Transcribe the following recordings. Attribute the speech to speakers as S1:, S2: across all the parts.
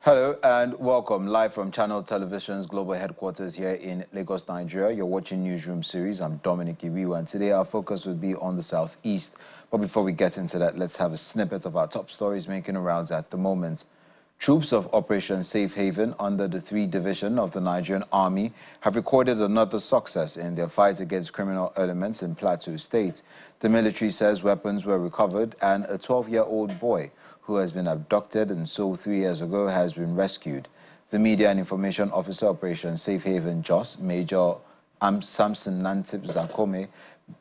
S1: Hello and welcome live from Channel Television's global headquarters here in Lagos, Nigeria. You're watching Newsroom series. I'm Dominic Iwiwa, and today our focus will be on the southeast. But before we get into that, let's have a snippet of our top stories making rounds at the moment. Troops of Operation Safe Haven under the 3 Division of the Nigerian Army have recorded another success in their fight against criminal elements in Plateau State. The military says weapons were recovered and a 12-year-old boy who has been abducted and sold 3 years ago has been rescued. The Media and Information Officer Operation Safe Haven Jos, Major Samson Nantip Zakome,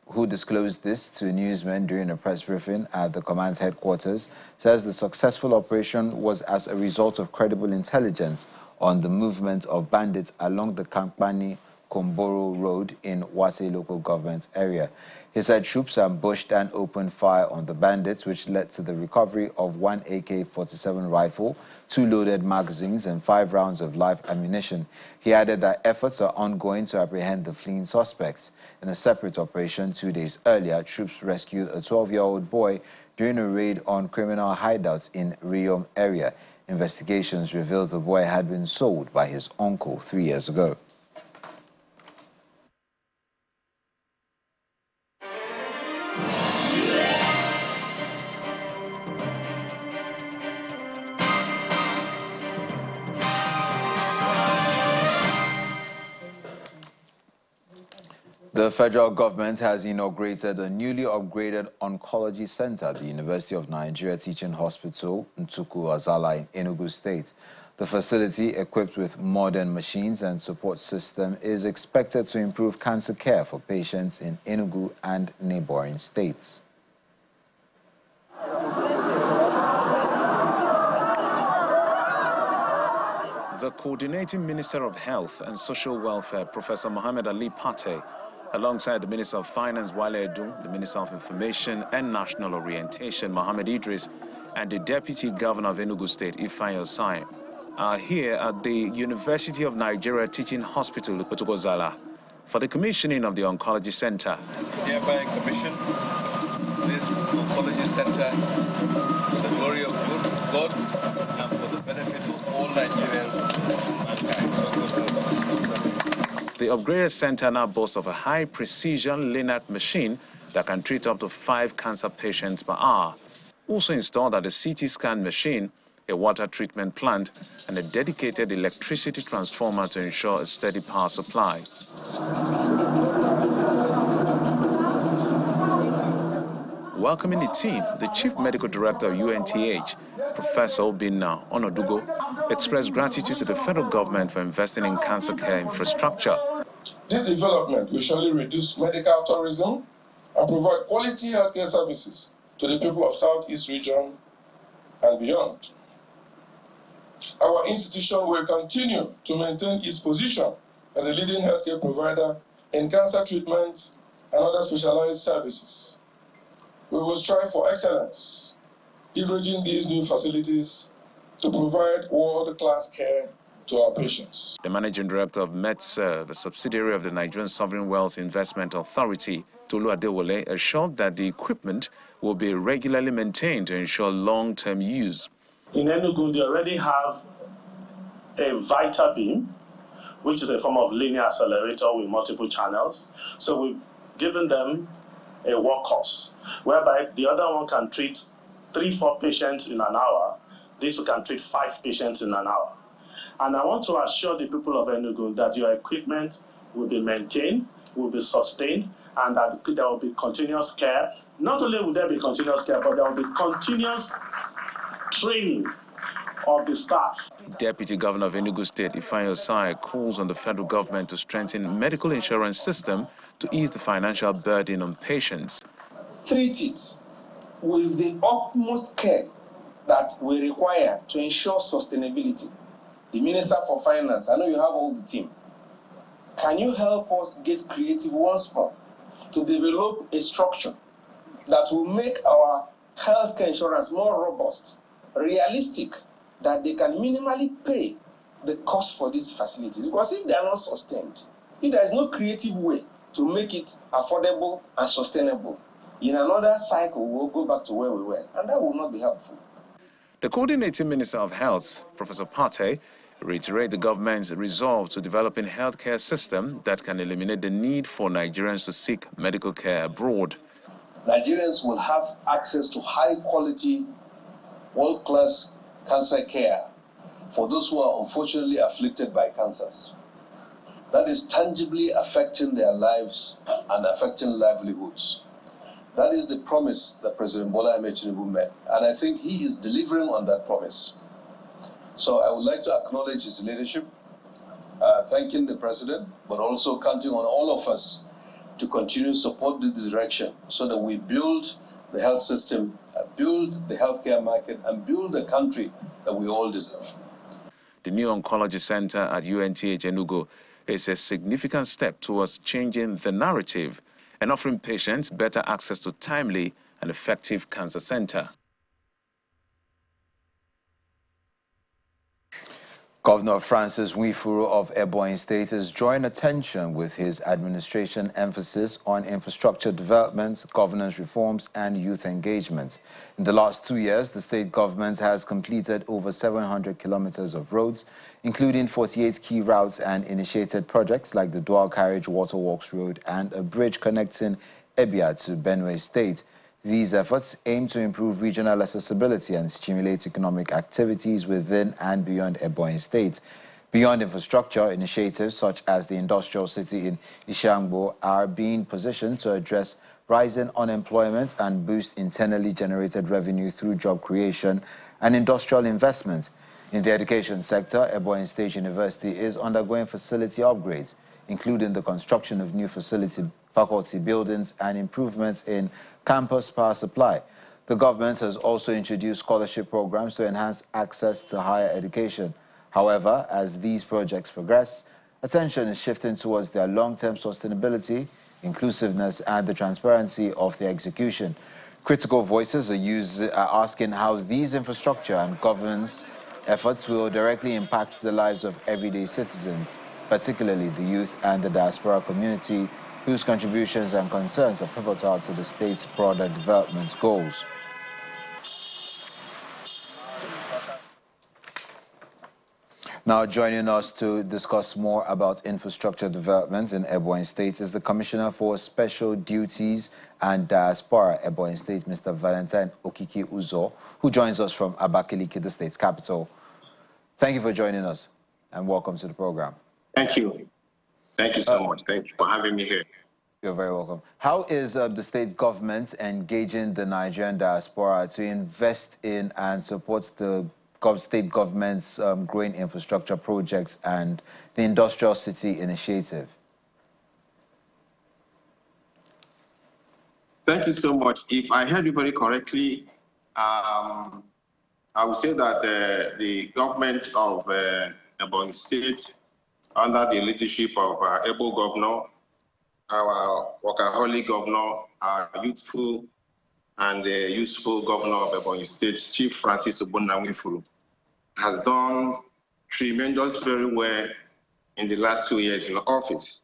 S1: who disclosed this to newsmen during a press briefing at the command's headquarters, says the successful operation was as a result of credible intelligence on the movement of bandits along the Kampani-Komboro Road in Wase local government area. He said troops ambushed and opened fire on the bandits, which led to the recovery of 1 AK-47 rifle, 2 loaded magazines, and 5 rounds of live ammunition. He added that efforts are ongoing to apprehend the fleeing suspects. In a separate operation 2 days earlier, troops rescued a 12-year-old boy during a raid on criminal hideouts in Riyom area. Investigations revealed the boy had been sold by his uncle 3 years ago. The federal government has inaugurated a newly upgraded oncology center at the University of Nigeria Teaching Hospital, Ntuku Azala in Enugu State. The facility, equipped with modern machines and support system, is expected to improve cancer care for patients in Enugu and neighboring states.
S2: The Coordinating Minister of Health and Social Welfare, Professor Mohammed Ali Pate, alongside the Minister of Finance, Wale Edun, the Minister of Information and National Orientation, Mohammed Idris, and the Deputy Governor of Enugu State, Ifeanyi Osai, are here at the University of Nigeria Teaching Hospital, Ntuku for the commissioning of the Oncology Center.
S3: Hereby commission this Oncology Center for the glory of God and for the benefit of all Nigerians and mankind.
S2: The upgraded center now boasts of a high-precision LINAC machine that can treat up to 5 cancer patients per hour. Also installed are the CT scan machine, a water treatment plant, and a dedicated electricity transformer to ensure a steady power supply. Welcoming the team, the Chief Medical Director of UNTH, Professor Obinna Onodugo, expressed gratitude to the federal government for investing in cancer care infrastructure.
S4: This development will surely reduce medical tourism and provide quality healthcare services to the people of Southeast region and beyond. Our institution will continue to maintain its position as a leading healthcare provider in cancer treatment and other specialized services. We will strive for excellence, leveraging these new facilities to provide world-class care to our patients.
S2: The Managing Director of MedServe, a subsidiary of the Nigerian Sovereign Wealth Investment Authority, Tolu Adewole, assured that the equipment will be regularly maintained to ensure long-term use.
S5: In Enugu, they already have a Vita beam, which is a form of linear accelerator with multiple channels. So we've given them a workhorse, whereby the other one can treat 3-4 patients in an hour. This one can treat 5 patients in an hour. And I want to assure the people of Enugu that your equipment will be maintained, will be sustained, and that there will be continuous care. Not only will there be continuous care, but there will be continuous training of the staff.
S2: Deputy Governor of Enugu State, Ifeanyi Osai, calls on the federal government to strengthen medical insurance system to ease the financial burden on patients.
S6: Treat it with the utmost care that we require to ensure sustainability. The Minister for Finance, I know you have all the team. Can you help us get creative once more to develop a structure that will make our healthcare insurance more robust, realistic, that they can minimally pay the cost for these facilities, because if they are not sustained, if there is no creative way to make it affordable and sustainable, in another cycle we'll go back to where we were, and that will not be helpful.
S2: The coordinating Minister of Health, Professor Pate, reiterated the government's resolve to develop a healthcare system that can eliminate the need for Nigerians to seek medical care abroad.
S6: Nigerians will have access to high-quality, world-class cancer care for those who are unfortunately afflicted by cancers. That is tangibly affecting their lives and affecting livelihoods. That is the promise that President Bola Ahmed Tinubu made, and I think he is delivering on that promise. So I would like to acknowledge his leadership, thanking the President, but also counting on all of us to continue to support this direction so that we build the health system, build the healthcare market, and build the country that we all deserve.
S2: The new oncology center at UNTH Enugu is a significant step towards changing the narrative and offering patients better access to timely and effective cancer center.
S1: Governor Francis Nwifuru of Ebonyi State is drawing attention with his administration emphasis on infrastructure development, governance reforms, and youth engagement. In the last 2 years, the state government has completed over 700 kilometers of roads, including 48 key routes, and initiated projects like the Dual Carriage Waterworks Road and a bridge connecting Ebia to Benue State. These efforts aim to improve regional accessibility and stimulate economic activities within and beyond Ebonyi State. Beyond infrastructure, initiatives such as the industrial city in Ishangbo are being positioned to address rising unemployment and boost internally generated revenue through job creation and industrial investment. In the education sector, Ebonyi State University is undergoing facility upgrades, including the construction of new faculty buildings and improvements in campus power supply. The government has also introduced scholarship programs to enhance access to higher education. However, as these projects progress, attention is shifting towards their long-term sustainability, inclusiveness, and the transparency of their execution. Critical voices are asking how these infrastructure and governance efforts will directly impact the lives of everyday citizens, particularly the youth and the diaspora community, whose contributions and concerns are pivotal to the state's broader development goals. Now, joining us to discuss more about infrastructure developments in Ebonyi State is the Commissioner for Special Duties and Diaspora, Ebonyi State, Mr. Valentine Okiki Uzo, who joins us from Abakaliki, the state's capital. Thank you for joining us, and welcome to the program.
S7: Thank you. Thank you so much. Thank you for having me here.
S1: You're very welcome. How is the state government engaging the Nigerian diaspora to invest in and support the state government's growing infrastructure projects and the industrial city initiative?
S7: Thank you so much. If I heard you very correctly, I would say that the government of Ebonyi State, under the leadership of our able governor, our workaholic governor, our youthful and useful governor of Ebonyi State, Chief Francis Nwifuru, has done tremendous very well in the last 2 years in office.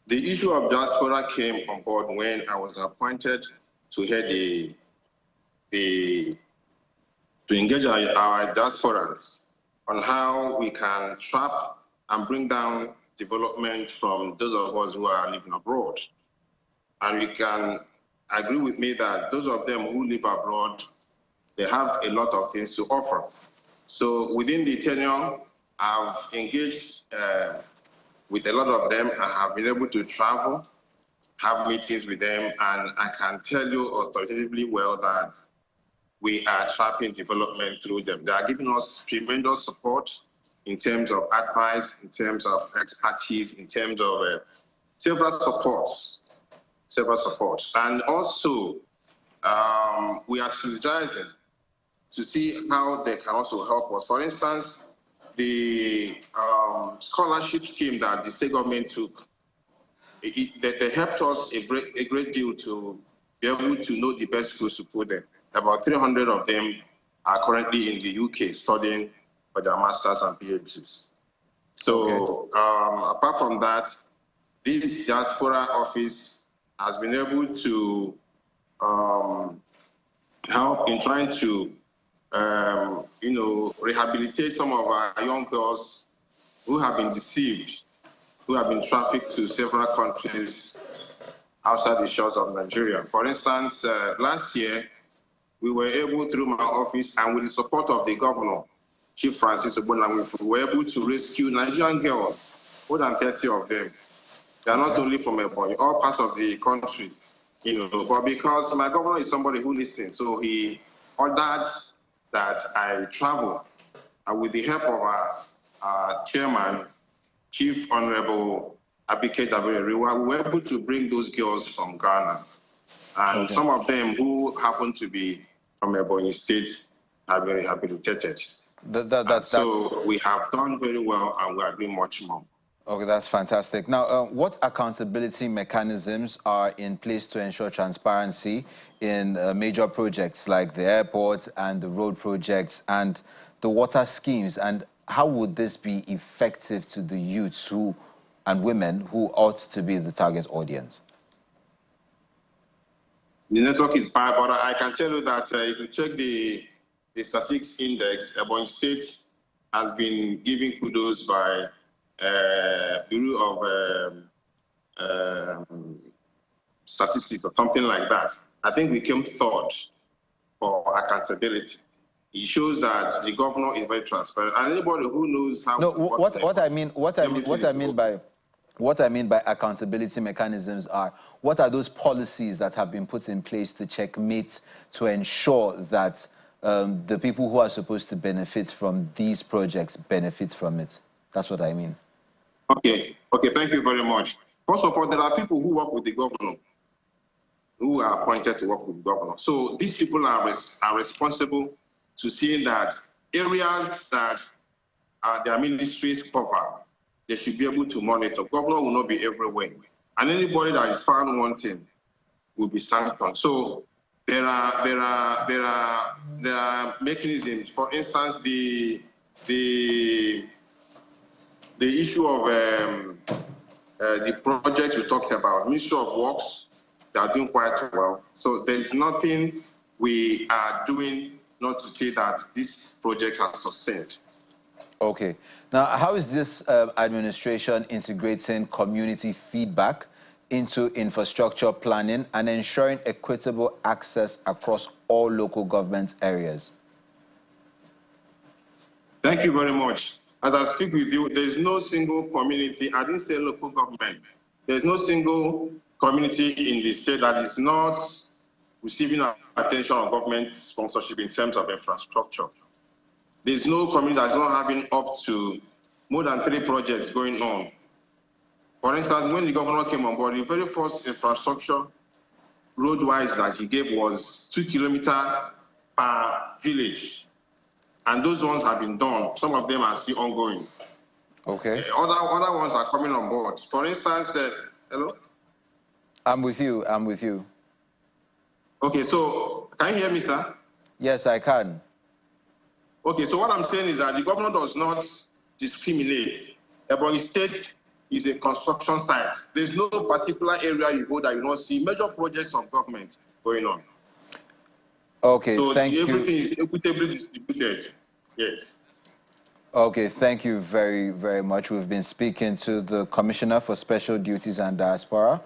S7: The issue of diaspora came on board when I was appointed to head to engage our diasporans on how we can trap and bring down development from those of us who are living abroad. And you can agree with me that those of them who live abroad, they have a lot of things to offer. So within the tenure, I've engaged with a lot of them. I have been able to travel, have meetings with them, and I can tell you authoritatively well that we are trapping development through them. They are giving us tremendous support in terms of advice, in terms of expertise, in terms of several supports. And also, we are synergizing to see how they can also help us. For instance, the scholarship scheme that the state government took, they helped us a great deal to be able to know the best schools to put them. About 300 of them are currently in the UK studying for their masters and PhDs. So apart from that, this diaspora office has been able to help in trying to, rehabilitate some of our young girls who have been deceived, who have been trafficked to several countries outside the shores of Nigeria. For instance, last year, we were able, through my office and with the support of the governor, Chief Francis Nwifuru, we were able to rescue Nigerian girls, more than 30 of them. They are not only from Ebonyi, all parts of the country, but because my governor is somebody who listens, so he ordered that I travel with the help of our chairman, Chief Honorable Abike Dabere. We were able to bring those girls from Ghana. And some of them who happen to be from Ebonyi State have been rehabilitated. So we have done very well, and we are doing much more.
S1: Okay, that's fantastic. Now, what accountability mechanisms are in place to ensure transparency in major projects like the airport and the road projects and the water schemes? And how would this be effective to the youths and women who ought to be the target audience?
S7: The network is bad, but I can tell you that if you check the statistics index, Ebonyi State has been given kudos by Bureau of Statistics or something like that. I think we came third for accountability. It shows that the governor is very transparent, and anybody who knows how.
S1: No, what I mean by accountability mechanisms are, what are those policies that have been put in place to checkmate, to ensure that the people who are supposed to benefit from these projects benefit from it? That's what I mean.
S7: Okay, thank you very much. First of all, there are people who work with the governor, who are appointed to work with the governor. So these people are responsible to seeing that areas that their ministries cover, they should be able to monitor. Governor will not be everywhere. And anybody that is found wanting will be sanctioned. So there are mechanisms. For instance, the issue of the project you talked about, Ministry of Works, they are doing quite well. So there is nothing we are doing not to say that this project has sustained.
S1: Okay. Now, how is this administration integrating community feedback into infrastructure planning and ensuring equitable access across all local government areas?
S7: Thank you very much. As I speak with you, there is no single community, I didn't say local government, there's no single community in the state that is not receiving attention of government sponsorship in terms of infrastructure. There's no community that's not having up to more than 3 projects going on. For instance, when the governor came on board, the very first infrastructure road-wise that he gave was 2 kilometers per village. And those ones have been done. Some of them are still ongoing.
S1: Okay.
S7: Other ones are coming on board. For instance, hello?
S1: I'm with you.
S7: Okay, so can you hear me, sir?
S1: Yes, I can.
S7: Okay, so what I'm saying is that the governor does not discriminate. Ebonyi State is a construction site. There's no particular area you go that you don't see major projects of government going on.
S1: Okay,
S7: so
S1: thank you.
S7: Everything is equitably distributed. Yes.
S1: Okay, thank you very, very much. We've been speaking to the Commissioner for Special Duties and Diaspora.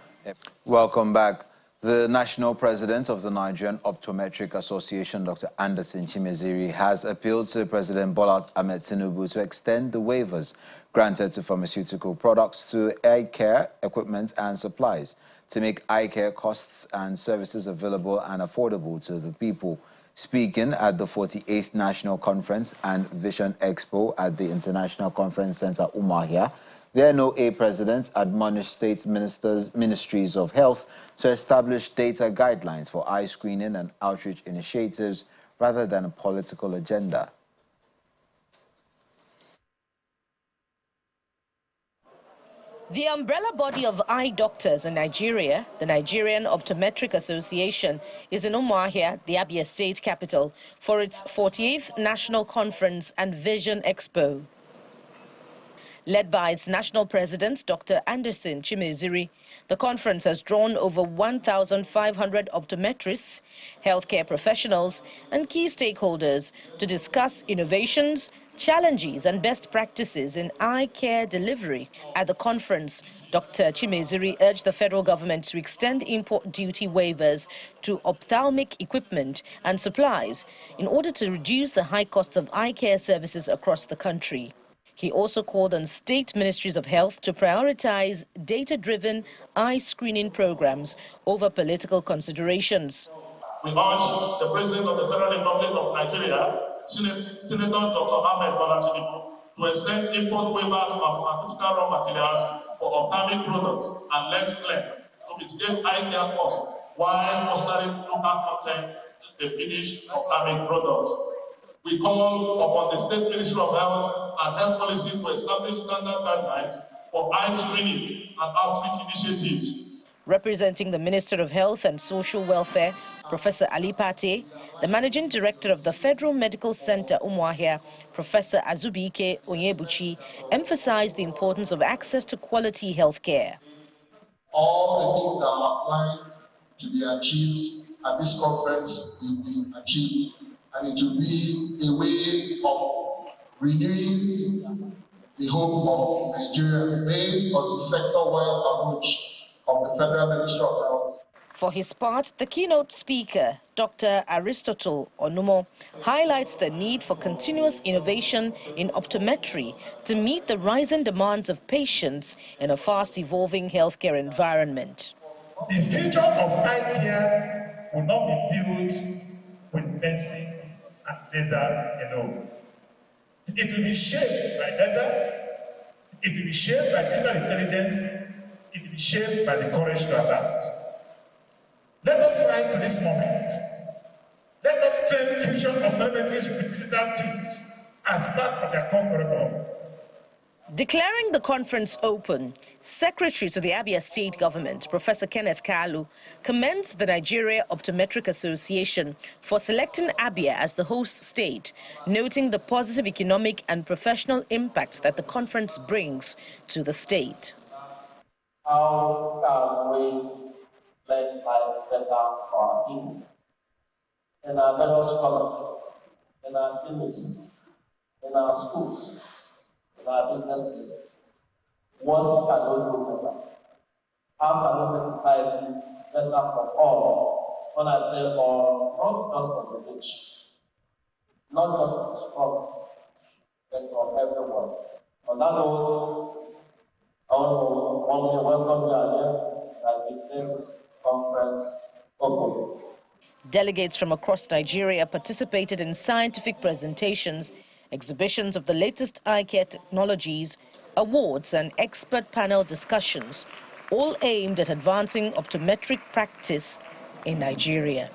S1: Welcome back. The National President of the Nigerian Optometric Association, Dr. Anderson Chimeziri, has appealed to President Bola Ahmed Tinubu to extend the waivers granted to pharmaceutical products to eye care equipment and supplies to make eye care costs and services available and affordable to the people. Speaking at the 48th National Conference and Vision Expo at the International Conference Center, Umuahia, the NOA president admonished state ministries of health to establish data guidelines for eye screening and outreach initiatives rather than a political agenda.
S8: The umbrella body of eye doctors in Nigeria, the Nigerian Optometric Association, is in Umuahia, the Abia State capital, for its 48th National Conference and Vision Expo. Led by its national president, Dr. Anderson Chimeziri, the conference has drawn over 1,500 optometrists, healthcare professionals, and key stakeholders to discuss innovations, challenges, and best practices in eye care delivery. At the conference, Dr. Chimeziri urged the federal government to extend import duty waivers to ophthalmic equipment and supplies in order to reduce the high cost of eye care services across the country. He also called on state ministries of health to prioritize data-driven eye screening programs over political considerations.
S5: We urge the President of the Federal Republic of Nigeria, Senator Dr. Ahmed Bola Tinubu, to extend import waivers of pharmaceutical raw materials for ophthalmic products and lens length to mitigate eye care costs while fostering local content in the finished ophthalmic products. We call upon the State Ministry of Health and Health Policy to establish standard guidelines for eye screening and outreach initiatives.
S8: Representing the Minister of Health and Social Welfare, Professor Ali Pate, the Managing Director of the Federal Medical Center, Umuahia, Professor Azubike Onyebuchi, emphasized the importance of access to quality health care.
S9: All the things that are applying to be achieved at this conference will be achieved, and it will be a way of renewing the hope of Nigerians based on the sector-wide approach of the Federal Ministry of Health.
S8: For his part, the keynote speaker, Dr. Aristotle Onumo, highlights the need for continuous innovation in optometry to meet the rising demands of patients in a fast-evolving healthcare environment.
S10: The future of eye care will not be built with pencils and lasers alone. It will be shaped by data, it will be shaped by digital intelligence, it will be shaped by the courage to adapt. Let us rise to this moment. Let us train future optometrists with digital tools as part of their core curriculum.
S8: Declaring the conference open, Secretary to the Abia State Government, Professor Kenneth Kalu, commends the Nigeria Optometric Association for selecting Abia as the host state, noting the positive economic and professional impact that the conference brings to the state.
S11: How can we make life better for our people? In our various colleges, in our clinics, in our schools, in our business places. What can we do better? How can we make society better for all? When I say all, not just for the rich, not just for the strong, but for everyone. On that note, I want to welcome you again at the 10th conference open.
S8: Delegates from across Nigeria participated in scientific presentations, exhibitions of the latest eye care technologies, awards and expert panel discussions, all aimed at advancing optometric practice in Nigeria.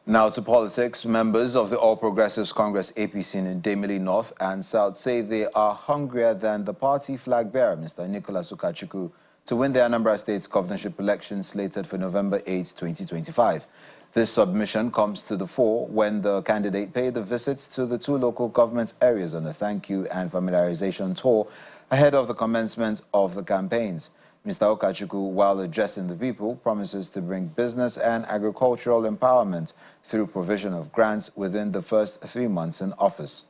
S1: Now to politics. Members of the All Progressives Congress APC in Idemili North and South say they are hungrier than the party flag bearer, Mr. Nicholas Ukachukwu, to win the Anambra State's governorship election slated for November 8, 2025. This submission comes to the fore when the candidate paid a visit to the two local government areas on a thank you and familiarization tour ahead of the commencement of the campaigns. Mr. Ukachukwu, while addressing the people, promises to bring business and agricultural empowerment through provision of grants within the first 3 months in office.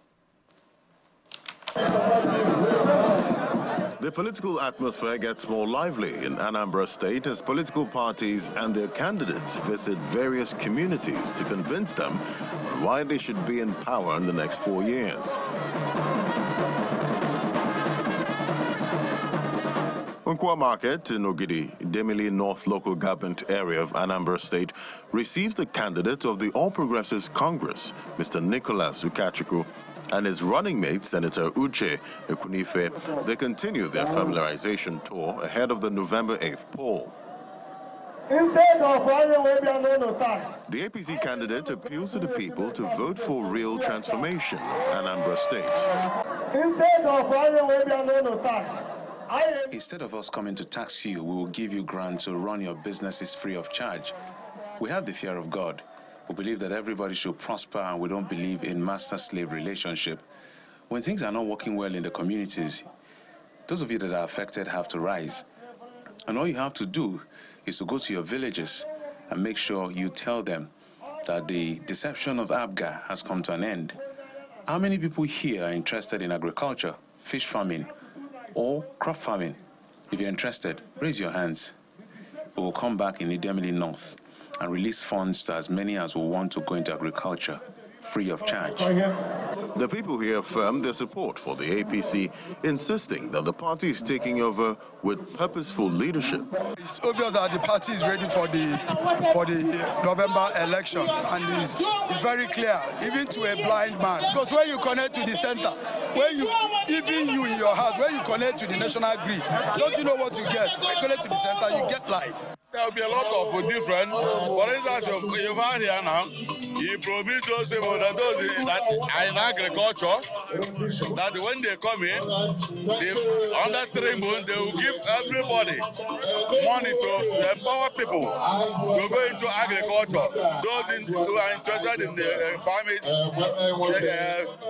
S12: The political atmosphere gets more lively in Anambra State as political parties and their candidates visit various communities to convince them why they should be in power in the next 4 years. Unkwa Market in Ogidi, Idemili North local government area of Anambra State, received the candidate of the All Progressives Congress, Mr. Nicholas Ukachukwu, and his running mate, Senator Uche Ekwunife. They continue their familiarization tour ahead of the November 8th poll.
S13: Instead of
S12: the APC candidate appeals to the people to vote for real transformation of Anambra State.
S13: Instead of running away no tax.
S2: Instead of us coming to tax you, we will give you grants to run your businesses free of charge. We have the fear of God. We believe that everybody should prosper, and we don't believe in master-slave relationship. When things are not working well in the communities, those of you that are affected have to rise. And all you have to do is to go to your villages and make sure you tell them that the deception of ABGA has come to an end. How many people here are interested in agriculture, fish farming, or crop farming? If you're interested, raise your hands. We will come back in Idemili North and release funds to as many as will want to go into agriculture, free of charge.
S12: The people here affirm their support for the APC, insisting that the party is taking over with purposeful leadership.
S14: It's obvious that the party is ready for the November elections, and it's very clear, even to a blind man. Because when you connect to the center, even you in your house, when you connect to the national grid, don't you know what you get? When you connect to the center, you get light.
S15: There will be a lot of different. For instance, you've had here now, he promised those people that those that are in agriculture, that when they come in, under 3 months, they will give everybody money to empower people to go into agriculture. Those who are interested in the farming,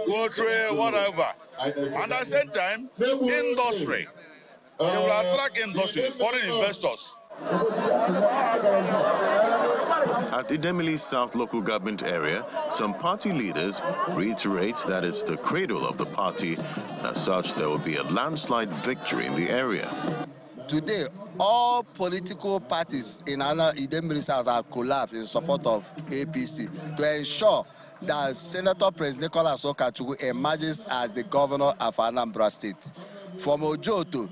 S15: poultry, whatever. And at the same time, industry. They will attract industry, foreign investors.
S12: At Idemili South local government area, some party leaders reiterate that it's the cradle of the party. As such, there will be a landslide victory in the area.
S16: Today, all political parties in Idemili South have collapsed in support of APC to ensure that Senator President Nicholas Okachukwu emerges as the governor of Anambra State. From Ojoto,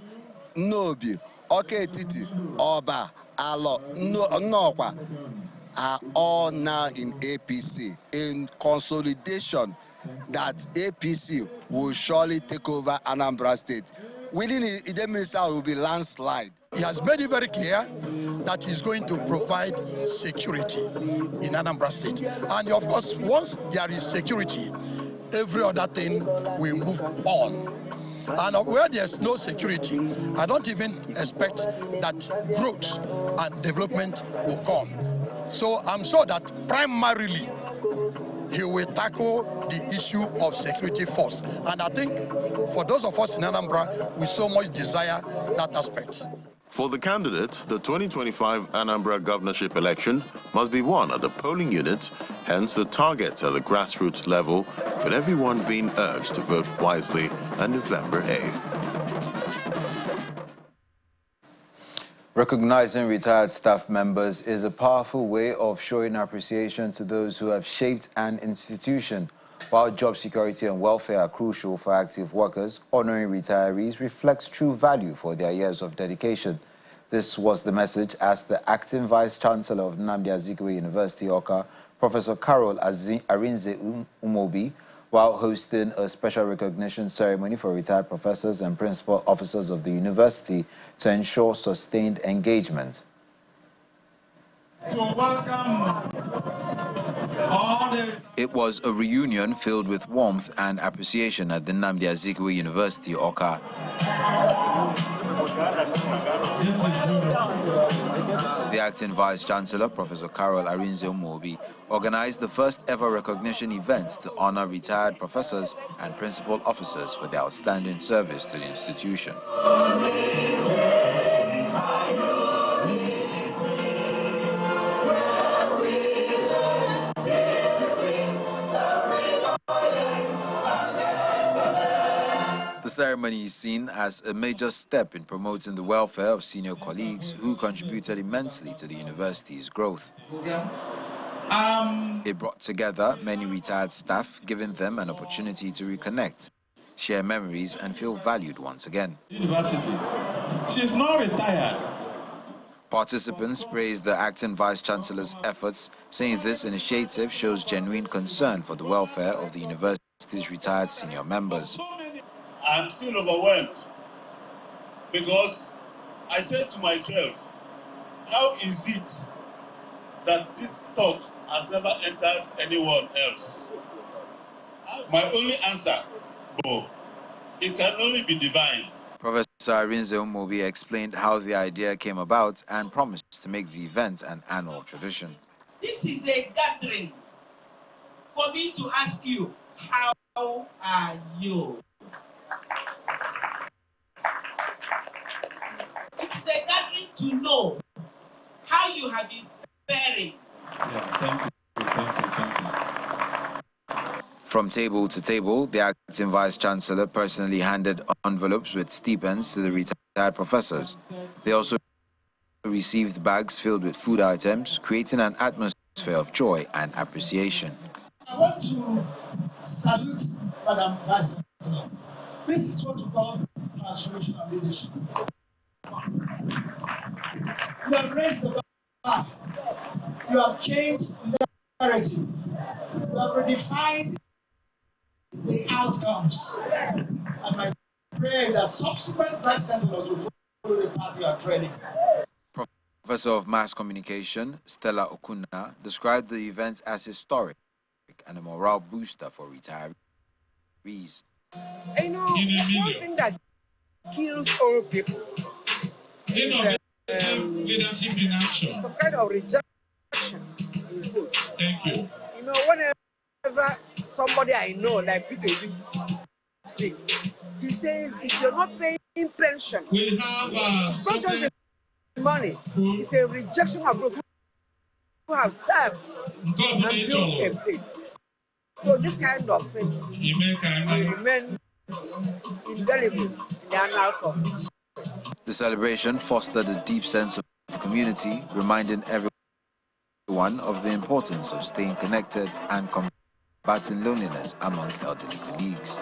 S16: Nnobi, Oketiti, Oba, Alo, Nnokwa are all now in APC in consolidation that APC will surely take over Anambra State. Within Idemili South will be landslide.
S14: He has made it very clear that he's going to provide security in Anambra State. And of course, once there is security, every other thing will move on. And where there's no security, I don't even expect that growth and development will come. So I'm sure that primarily he will tackle the issue of security first. And I think for those of us in Anambra, we so much desire that aspect.
S12: For the candidates, the 2025 Anambra governorship election must be won at the polling units, hence the targets at the grassroots level, with everyone being urged to vote wisely on November 8th.
S1: Recognizing retired staff members is a powerful way of showing appreciation to those who have shaped an institution. While job security and welfare are crucial for active workers, honoring retirees reflects true value for their years of dedication. This was the message as the acting Vice-Chancellor of Nnamdi Azikiwe University, Awka, Professor Carol Arinze Umobi, while hosting a special recognition ceremony for retired professors and principal officers of the university to ensure sustained engagement.
S17: It was a reunion filled with warmth and appreciation at the Nnamdi Azikiwe University, Awka. The acting Vice-Chancellor, Professor Carol Arinze Umobi, organized the first ever recognition event to honor retired professors and principal officers for their outstanding service to the institution. The ceremony is seen as a major step in promoting the welfare of senior colleagues who contributed immensely to the university's growth. It brought together many retired staff, giving them an opportunity to reconnect, share memories, and feel valued once again.
S10: University. She's not retired.
S17: Participants praised the acting Vice-Chancellor's efforts, saying this initiative shows genuine concern for the welfare of the university's retired senior members.
S10: I'm still overwhelmed because I said to myself, how is it that this thought has never entered anyone else? My only answer, It can only be divine.
S17: Professor Arinze Umobi explained how the idea came about and promised to make the event an annual tradition.
S18: This is a gathering for me to ask you, how are you? It is a gathering to know how you have been faring.
S10: Yeah, thank you.
S17: From table to table, the acting Vice-Chancellor personally handed envelopes with stipends to the retired professors. They also received bags filled with food items, creating an atmosphere of joy and appreciation.
S13: I want to salute Madam Vice-Chancellor. This is what we call transformational leadership. You have raised the bar. You have changed the narrative. You have redefined the outcomes. And my prayer is that subsequent Vice Chancellors will follow the path you are treading.
S17: Professor of Mass Communication, Stella Okuna, described the event as historic and a morale booster for retirees.
S19: You know, one thing that kills old people is
S10: leadership in action.
S19: some kind of rejection in food.
S10: Thank you.
S19: You know, whenever somebody I know, like Peter, speaks, he says, if you're not paying pension,
S10: We have
S19: it's not just the money, it's a rejection of those who have served and built a place. So this kind of thing will remain indelible in the annals of history.
S17: The celebration fostered a deep sense of community, reminding everyone of the importance of staying connected and combating loneliness among elderly colleagues.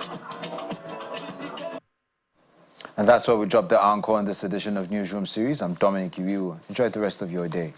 S1: And that's where we drop the encore on this edition of Newsroom series. I'm Dominic Iwiu. Enjoy the rest of your day.